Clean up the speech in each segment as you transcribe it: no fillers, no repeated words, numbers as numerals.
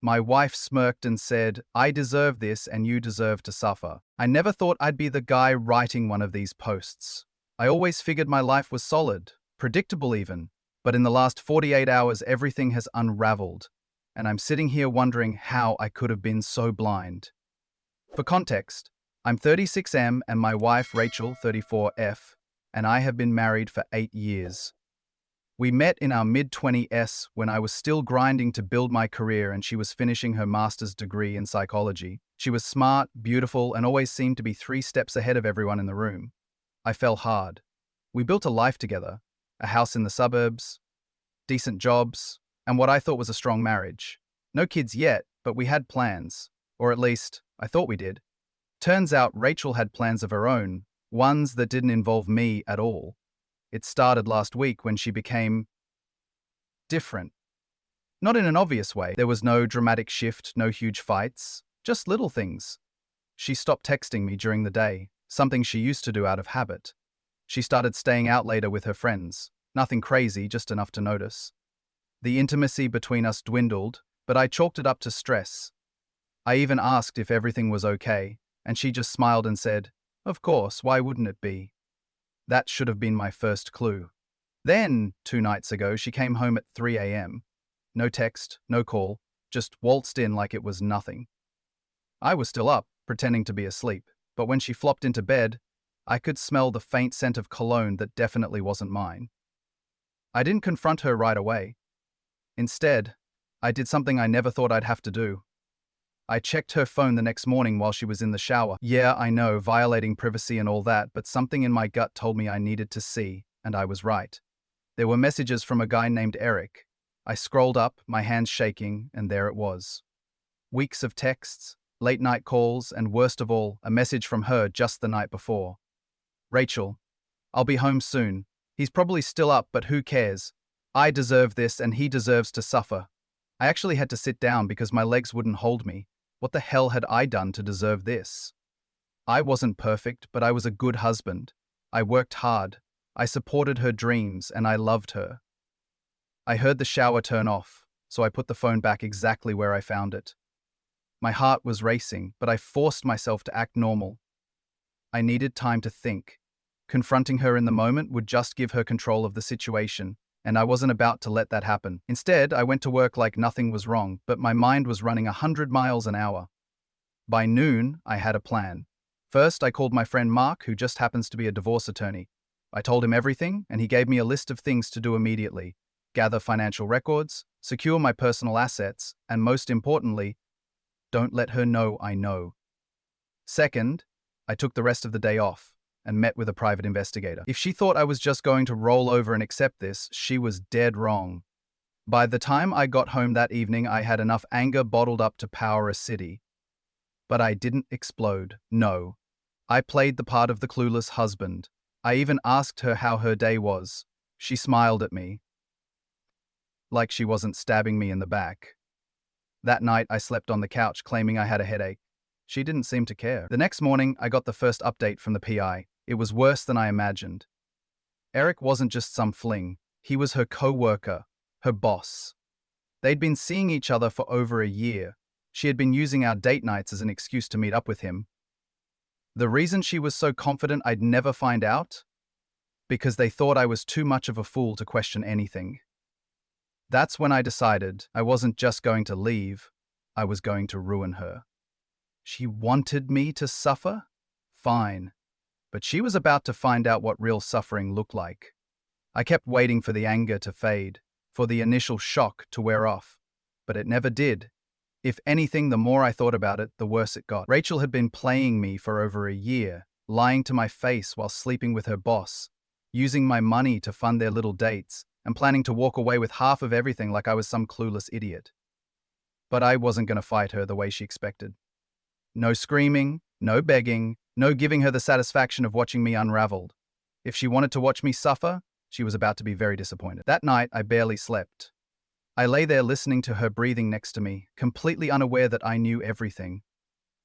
My wife smirked and said, "I deserve this and you deserve to suffer." I never thought I'd be the guy writing one of these posts. I always figured my life was solid, predictable even, but in the last 48 hours everything has unraveled, and I'm sitting here wondering how I could have been so blind. For context, I'm 36M and my wife Rachel, 34F, and I have been married for 8 years. We met in our mid-20s when I was still grinding to build my career and she was finishing her master's degree in psychology. She was smart, beautiful, and always seemed to be 3 steps ahead of everyone in the room. I fell hard. We built a life together, a house in the suburbs, decent jobs, and what I thought was a strong marriage. No kids yet, but we had plans, or at least, I thought we did. Turns out Rachel had plans of her own, ones that didn't involve me at all. It started last week when she became different. Not in an obvious way. There was no dramatic shift, no huge fights, just little things. She stopped texting me during the day, something she used to do out of habit. She started staying out later with her friends. Nothing crazy, just enough to notice. The intimacy between us dwindled, but I chalked it up to stress. I even asked if everything was okay, and she just smiled and said, "Of course, why wouldn't it be?" That should have been my first clue. Then, 2 nights ago, she came home at 3 a.m. No text, no call, just waltzed in like it was nothing. I was still up, pretending to be asleep, but when she flopped into bed, I could smell the faint scent of cologne that definitely wasn't mine. I didn't confront her right away. Instead, I did something I never thought I'd have to do. I checked her phone the next morning while she was in the shower. Yeah, I know, violating privacy and all that, but something in my gut told me I needed to see, and I was right. There were messages from a guy named Eric. I scrolled up, my hands shaking, and there it was. Weeks of texts, late-night calls, and worst of all, a message from her just the night before. "Rachel, I'll be home soon. He's probably still up, but who cares? I deserve this, and he deserves to suffer." I actually had to sit down because my legs wouldn't hold me. What the hell had I done to deserve this? I wasn't perfect, but I was a good husband. I worked hard. I supported her dreams, and I loved her. I heard the shower turn off, so I put the phone back exactly where I found it. My heart was racing, but I forced myself to act normal. I needed time to think. Confronting her in the moment would just give her control of the situation, and I wasn't about to let that happen. Instead, I went to work like nothing was wrong, but my mind was running 100 miles an hour. By noon, I had a plan. First, I called my friend Mark, who just happens to be a divorce attorney. I told him everything, and he gave me a list of things to do immediately. Gather financial records, secure my personal assets, and most importantly, don't let her know I know. Second, I took the rest of the day off and met with a private investigator. If she thought I was just going to roll over and accept this, she was dead wrong. By the time I got home that evening, I had enough anger bottled up to power a city. But I didn't explode. No. I played the part of the clueless husband. I even asked her how her day was. She smiled at me, like she wasn't stabbing me in the back. That night, I slept on the couch claiming I had a headache. She didn't seem to care. The next morning, I got the first update from the PI. It was worse than I imagined. Eric wasn't just some fling. He was her co-worker, her boss. They'd been seeing each other for over a year. She had been using our date nights as an excuse to meet up with him. The reason she was so confident I'd never find out? Because they thought I was too much of a fool to question anything. That's when I decided I wasn't just going to leave, I was going to ruin her. She wanted me to suffer? Fine. But she was about to find out what real suffering looked like. I kept waiting for the anger to fade, for the initial shock to wear off. But it never did. If anything, the more I thought about it, the worse it got. Rachel had been playing me for over a year, lying to my face while sleeping with her boss, using my money to fund their little dates, and planning to walk away with half of everything like I was some clueless idiot. But I wasn't going to fight her the way she expected. No screaming, no begging, no giving her the satisfaction of watching me unraveled. If she wanted to watch me suffer, she was about to be very disappointed. That night, I barely slept. I lay there listening to her breathing next to me, completely unaware that I knew everything.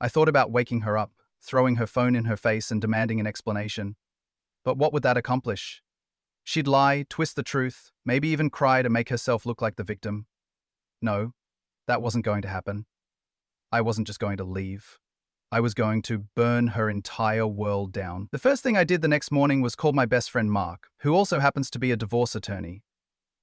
I thought about waking her up, throwing her phone in her face and demanding an explanation. But what would that accomplish? She'd lie, twist the truth, maybe even cry to make herself look like the victim. No, That wasn't going to happen. I wasn't just going to leave. I was going to burn her entire world down. The first thing I did the next morning was call my best friend Mark, who also happens to be a divorce attorney.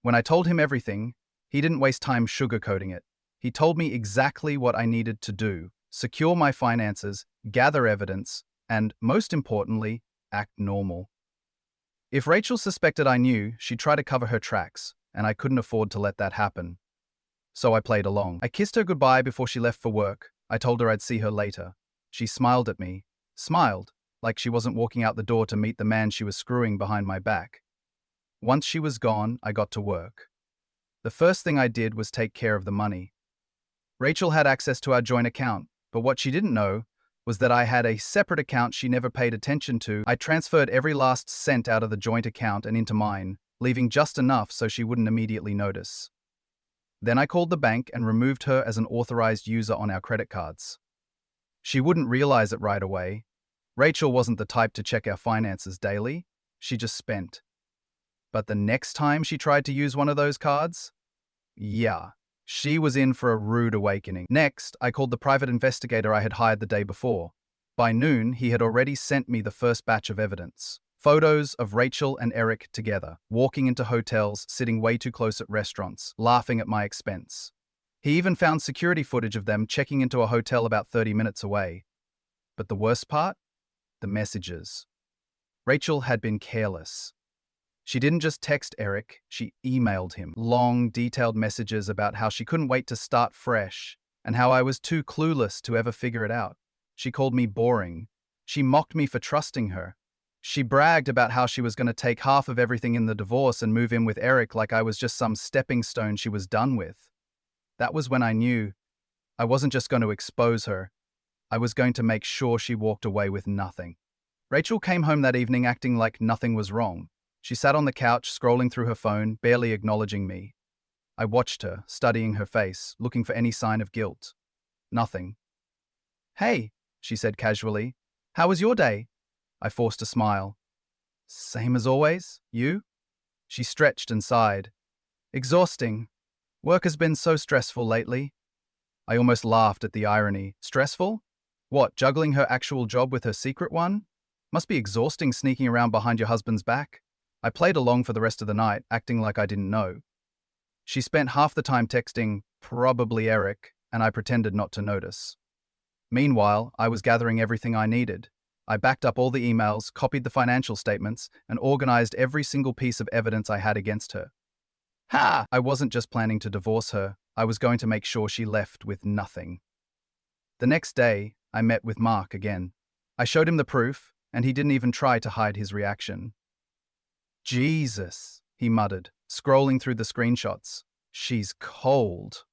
When I told him everything, he didn't waste time sugarcoating it. He told me exactly what I needed to do: secure my finances, gather evidence, and, most importantly, act normal. If Rachel suspected I knew, she'd try to cover her tracks, and I couldn't afford to let that happen. So I played along. I kissed her goodbye before she left for work. I told her I'd see her later. She smiled at me. Smiled, like she wasn't walking out the door to meet the man she was screwing behind my back. Once she was gone, I got to work. The first thing I did was take care of the money. Rachel had access to our joint account, but what she didn't know was that I had a separate account she never paid attention to. I transferred every last cent out of the joint account and into mine, leaving just enough so she wouldn't immediately notice. Then I called the bank and removed her as an authorized user on our credit cards. She wouldn't realize it right away. Rachel wasn't the type to check our finances daily. She just spent. But the next time she tried to use one of those cards, yeah, she was in for a rude awakening. Next, I called the private investigator I had hired the day before. By noon, he had already sent me the first batch of evidence. Photos of Rachel and Eric together, walking into hotels, sitting way too close at restaurants, laughing at my expense. He even found security footage of them checking into a hotel about 30 minutes away. But the worst part? The messages. Rachel had been careless. She didn't just text Eric, she emailed him. Long, detailed messages about how she couldn't wait to start fresh, and how I was too clueless to ever figure it out. She called me boring. She mocked me for trusting her. She bragged about how she was going to take half of everything in the divorce and move in with Eric like I was just some stepping stone she was done with. That was when I knew I wasn't just going to expose her. I was going to make sure she walked away with nothing. Rachel came home that evening acting like nothing was wrong. She sat on the couch, scrolling through her phone, barely acknowledging me. I watched her, studying her face, looking for any sign of guilt. Nothing. "Hey," she said casually. "How was your day?" I forced a smile. "Same as always. You?" She stretched and sighed. "Exhausting. Work has been so stressful lately." I almost laughed at the irony. Stressful? What, juggling her actual job with her secret one? Must be exhausting sneaking around behind your husband's back. I played along for the rest of the night, acting like I didn't know. She spent half the time texting, probably Eric, and I pretended not to notice. Meanwhile, I was gathering everything I needed. I backed up all the emails, copied the financial statements, and organized every single piece of evidence I had against her. Ha! I wasn't just planning to divorce her, I was going to make sure she left with nothing. The next day, I met with Mark again. I showed him the proof, and he didn't even try to hide his reaction. "Jesus," he muttered, scrolling through the screenshots. "She's cold."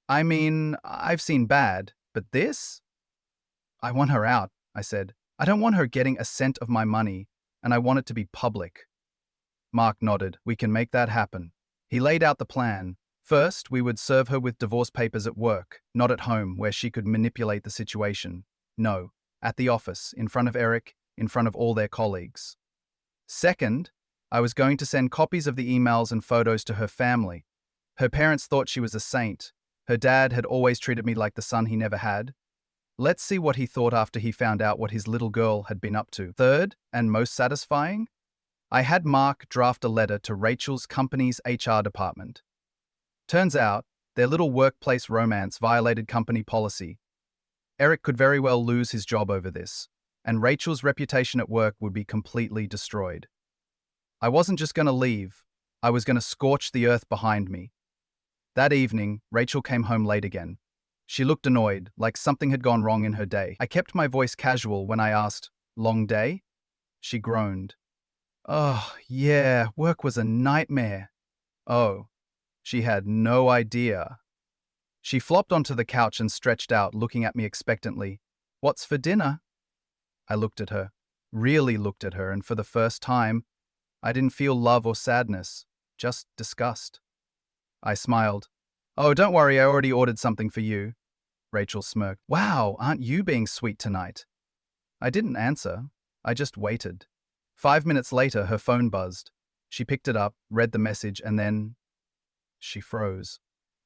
"I mean, I've seen bad, but this?" "I want her out," I said. "I don't want her getting a cent of my money, and I want it to be public." Mark nodded. "We can make that happen." He laid out the plan. First, we would serve her with divorce papers at work, not at home, where she could manipulate the situation. No, at the office, in front of Eric, in front of all their colleagues. Second, I was going to send copies of the emails and photos to her family. Her parents thought she was a saint. Her dad had always treated me like the son he never had. Let's see what he thought after he found out what his little girl had been up to. Third, and most satisfying, I had Mark draft a letter to Rachel's company's HR department. Turns out, their little workplace romance violated company policy. Eric could very well lose his job over this, and Rachel's reputation at work would be completely destroyed. I wasn't just going to leave, I was going to scorch the earth behind me. That evening, Rachel came home late again. She looked annoyed, like something had gone wrong in her day. I kept my voice casual when I asked, "Long day?" She groaned. "Oh, yeah, work was a nightmare." Oh, she had no idea. She flopped onto the couch and stretched out, looking at me expectantly. "What's for dinner?" I looked at her, really looked at her, and for the first time, I didn't feel love or sadness, just disgust. I smiled. "Oh, don't worry, I already ordered something for you." Rachel smirked. "Wow, aren't you being sweet tonight?" I didn't answer. I just waited. 5 minutes later, her phone buzzed. She picked it up, read the message, and then she froze.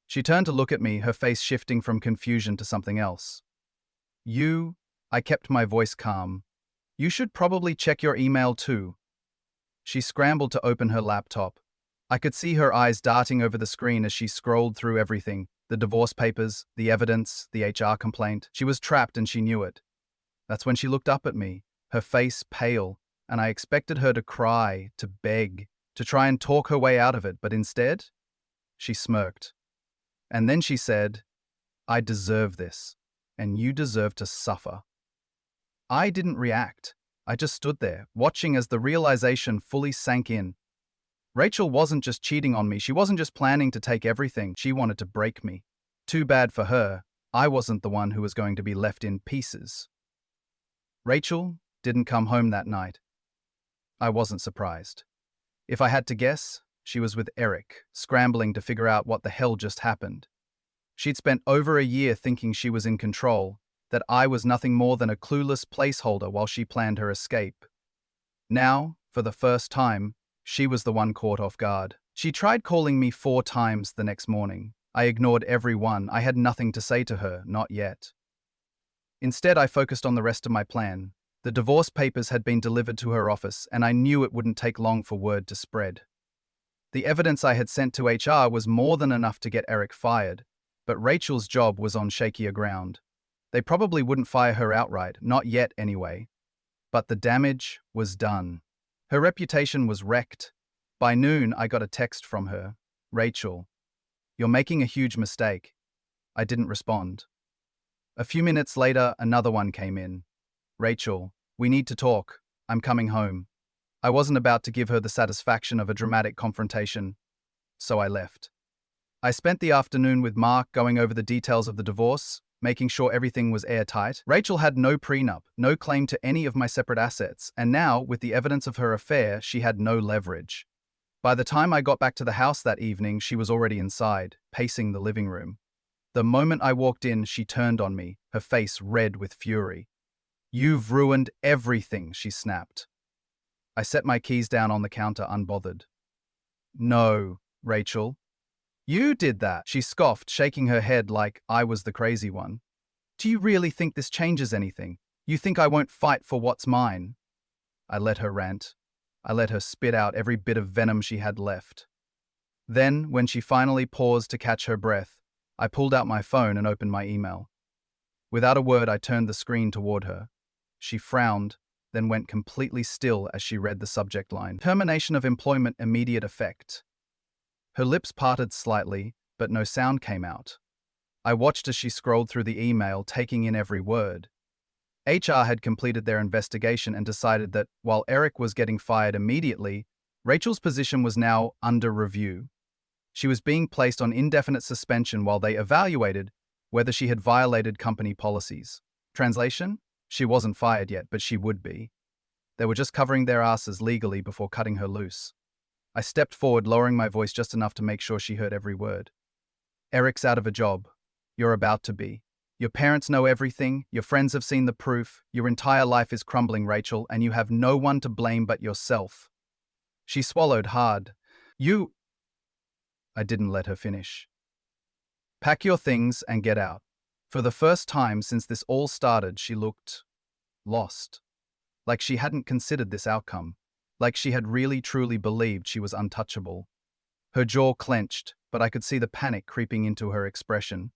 She turned to look at me, her face shifting from confusion to something else. I kept my voice calm. You should probably check your email too. She scrambled to open her laptop. I could see her eyes darting over the screen as she scrolled through everything, the divorce papers, the evidence, the HR complaint. She was trapped and she knew it. That's when she looked up at me, her face pale, and I expected her to cry, to beg, to try and talk her way out of it, but instead, she smirked. And then she said, "I deserve this, and you deserve to suffer." I didn't react. I just stood there, watching as the realization fully sank in. Rachel wasn't just cheating on me, she wasn't just planning to take everything, she wanted to break me. Too bad for her, I wasn't the one who was going to be left in pieces. Rachel didn't come home that night. I wasn't surprised. If I had to guess, she was with Eric, scrambling to figure out what the hell just happened. She'd spent over a year thinking she was in control, that I was nothing more than a clueless placeholder while she planned her escape. Now, for the first time, she was the one caught off guard. She tried calling me 4 times the next morning. I ignored every one. I had nothing to say to her, not yet. Instead, I focused on the rest of my plan. The divorce papers had been delivered to her office, and I knew it wouldn't take long for word to spread. The evidence I had sent to HR was more than enough to get Eric fired, but Rachel's job was on shakier ground. They probably wouldn't fire her outright, not yet anyway. But the damage was done. Her reputation was wrecked. By noon, I got a text from her. "Rachel, you're making a huge mistake." I didn't respond. A few minutes later, another one came in. "Rachel, we need to talk. I'm coming home." I wasn't about to give her the satisfaction of a dramatic confrontation, so I left. I spent the afternoon with Mark going over the details of the divorce, making sure everything was airtight. Rachel had no prenup, no claim to any of my separate assets, and now, with the evidence of her affair, she had no leverage. By the time I got back to the house that evening, she was already inside, pacing the living room. The moment I walked in, she turned on me, her face red with fury. "You've ruined everything," she snapped. I set my keys down on the counter, unbothered. "No, Rachel. You did that," she scoffed, shaking her head like I was the crazy one. "Do you really think this changes anything? You think I won't fight for what's mine?" I let her rant. I let her spit out every bit of venom she had left. Then, when she finally paused to catch her breath, I pulled out my phone and opened my email. Without a word, I turned the screen toward her. She frowned, then went completely still as she read the subject line. "Termination of employment, immediate effect." Her lips parted slightly, but no sound came out. I watched as she scrolled through the email, taking in every word. HR had completed their investigation and decided that, while Eric was getting fired immediately, Rachel's position was now under review. She was being placed on indefinite suspension while they evaluated whether she had violated company policies. Translation? She wasn't fired yet, but she would be. They were just covering their asses legally before cutting her loose. I stepped forward, lowering my voice just enough to make sure she heard every word. "Eric's out of a job. You're about to be. Your parents know everything, your friends have seen the proof, your entire life is crumbling, Rachel, and you have no one to blame but yourself." She swallowed hard. I didn't let her finish. "Pack your things and get out." For the first time since this all started, she looked lost. Like she hadn't considered this outcome. Like she had really truly believed she was untouchable. Her jaw clenched, but I could see the panic creeping into her expression.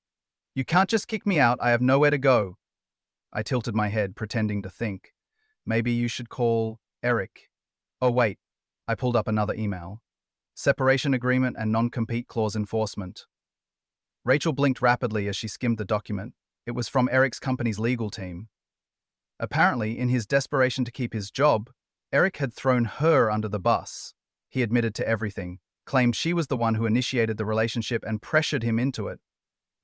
"You can't just kick me out, I have nowhere to go." I tilted my head, pretending to think. "Maybe you should call Eric." Oh wait, I pulled up another email. "Separation agreement and non-compete clause enforcement." Rachel blinked rapidly as she skimmed the document. It was from Eric's company's legal team. Apparently, in his desperation to keep his job, Eric had thrown her under the bus. He admitted to everything, claimed she was the one who initiated the relationship and pressured him into it.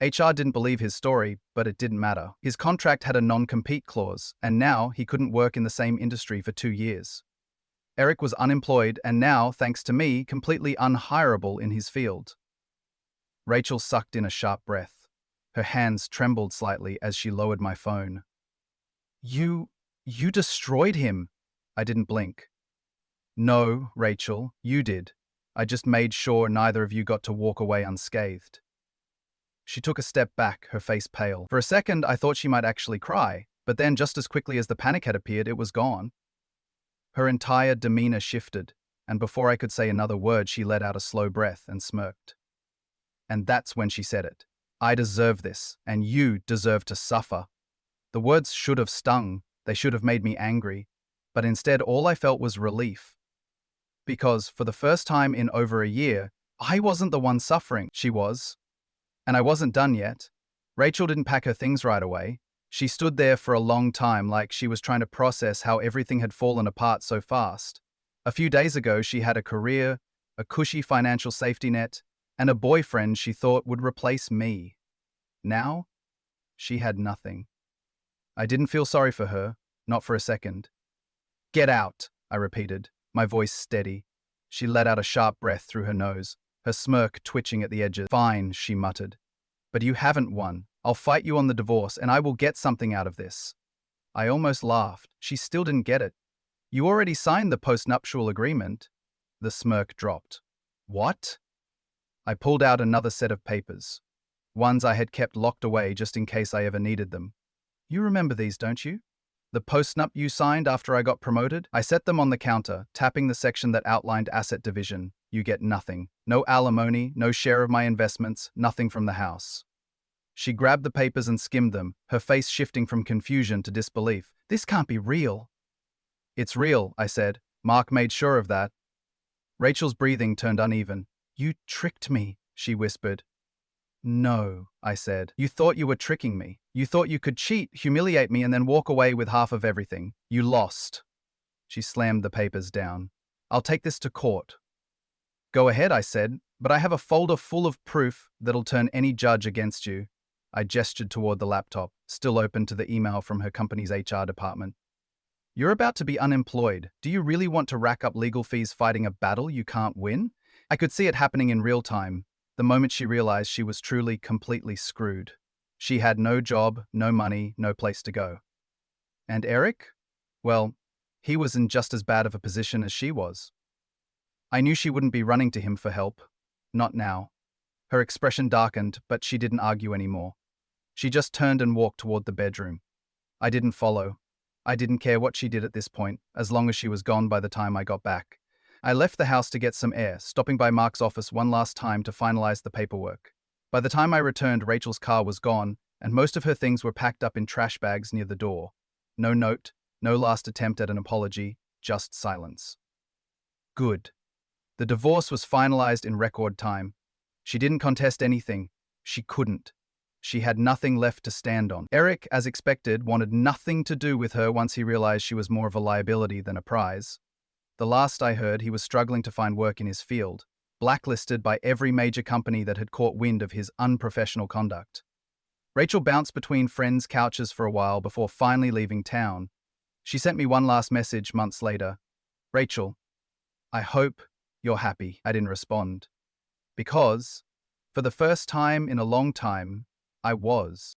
HR didn't believe his story, but it didn't matter. His contract had a non-compete clause, and now he couldn't work in the same industry for 2 years. Eric was unemployed and now, thanks to me, completely unhireable in his field. Rachel sucked in a sharp breath. Her hands trembled slightly as she lowered my phone. You destroyed him." I didn't blink. "No, Rachel, you did. I just made sure neither of you got to walk away unscathed." She took a step back, her face pale. For a second, I thought she might actually cry, but then just as quickly as the panic had appeared, it was gone. Her entire demeanor shifted, and before I could say another word, she let out a slow breath and smirked. And that's when she said it. I deserve this, and you deserve to suffer. The words should have stung, they should have made me angry, but instead all I felt was relief. Because, for the first time in over a year, I wasn't the one suffering, she was. And I wasn't done yet. Rachel didn't pack her things right away. She stood there for a long time like she was trying to process how everything had fallen apart so fast. A few days ago, she had a career, a cushy financial safety net, and a boyfriend she thought would replace me. Now, she had nothing. I didn't feel sorry for her, not for a second. Get out, I repeated, my voice steady. She let out a sharp breath through her nose, her smirk twitching at the edges. Fine, she muttered. But you haven't won. I'll fight you on the divorce, and I will get something out of this. I almost laughed. She still didn't get it. You already signed the postnuptial agreement. The smirk dropped. What? I pulled out another set of papers. Ones I had kept locked away just in case I ever needed them. You remember these, don't you? The postnup you signed after I got promoted? I set them on the counter, tapping the section that outlined asset division. You get nothing. No alimony, no share of my investments, nothing from the house. She grabbed the papers and skimmed them, her face shifting from confusion to disbelief. This can't be real. It's real, I said. Mark made sure of that. Rachel's breathing turned uneven. You tricked me, she whispered. No, I said. You thought you were tricking me. You thought you could cheat, humiliate me, and then walk away with half of everything. You lost. She slammed the papers down. I'll take this to court. Go ahead, I said, but I have a folder full of proof that'll turn any judge against you. I gestured toward the laptop, still open to the email from her company's HR department. You're about to be unemployed. Do you really want to rack up legal fees fighting a battle you can't win? I could see it happening in real time, the moment she realized she was truly, completely screwed. She had no job, no money, no place to go. And Eric? Well, he was in just as bad of a position as she was. I knew she wouldn't be running to him for help. Not now. Her expression darkened, but she didn't argue anymore. She just turned and walked toward the bedroom. I didn't follow. I didn't care what she did at this point, as long as she was gone by the time I got back. I left the house to get some air, stopping by Mark's office one last time to finalize the paperwork. By the time I returned, Rachel's car was gone, and most of her things were packed up in trash bags near the door. No note, no last attempt at an apology, just silence. Good. The divorce was finalized in record time. She didn't contest anything. She couldn't. She had nothing left to stand on. Eric, as expected, wanted nothing to do with her once he realized she was more of a liability than a prize. The last I heard, he was struggling to find work in his field, blacklisted by every major company that had caught wind of his unprofessional conduct. Rachel bounced between friends' couches for a while before finally leaving town. She sent me one last message months later. Rachel, I hope you're happy. I didn't respond. Because, for the first time in a long time, I was.